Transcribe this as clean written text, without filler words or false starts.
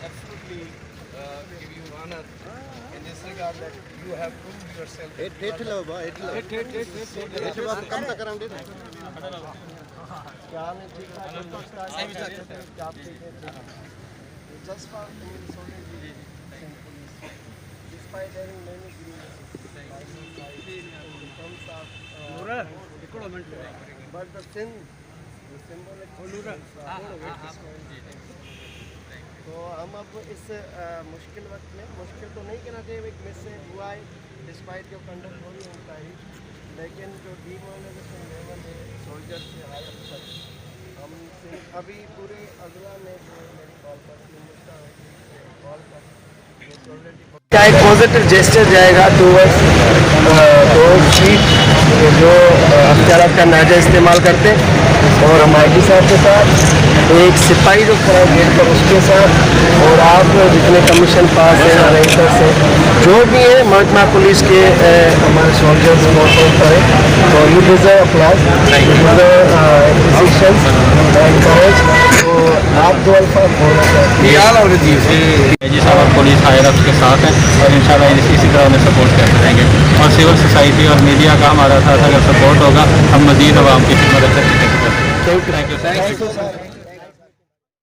Absolutely give you honor in this regard that you have proved yourself. कम तक करांगे क्या नहीं ठीक है just for despite having many grievances in terms of but the symbolic तो हम अब इस मुश्किल वक्त में मुश्किल तो नहीं कहना चाहिए एक मिस से हुआ है डिस्पाइट जो कंडक्ट हो रही उनका ही लेकिन जो डिमोरलाइजेशन लेवल है सोल्जर से हाई अफसर हम अभी पूरे अगला में जो मेरी कॉल पर कॉल पर क्या एक पॉजिटिव जेस्चर जाएगा टूवर्ड्स दो चीफ जो अख्तियार का नाजा इस्तेमाल करते हैं और हम आई साहब के साथ एक सिपाही जो खड़ा गेट पर उसके साथ और आप जितने कमीशन पास हैं रेंटर से जो भी है महकमा पुलिस के हमारे सोल्जर्स मोटर्स पर है तो यू डिजर्व अप्लॉज तो आप दो अल्फाज बोलना चाहते जी साहब पुलिस हायर अप्स के साथ हैं और इंशाल्लाह इसी तरह उन्हें सपोर्ट करते रहेंगे और सिविल सोसाइटी और मीडिया का हमारा साथ अगर सपोर्ट होगा हम मज़ीद आवाम की खिदमत अच्छे से कर सकते हैं। Thank you sir.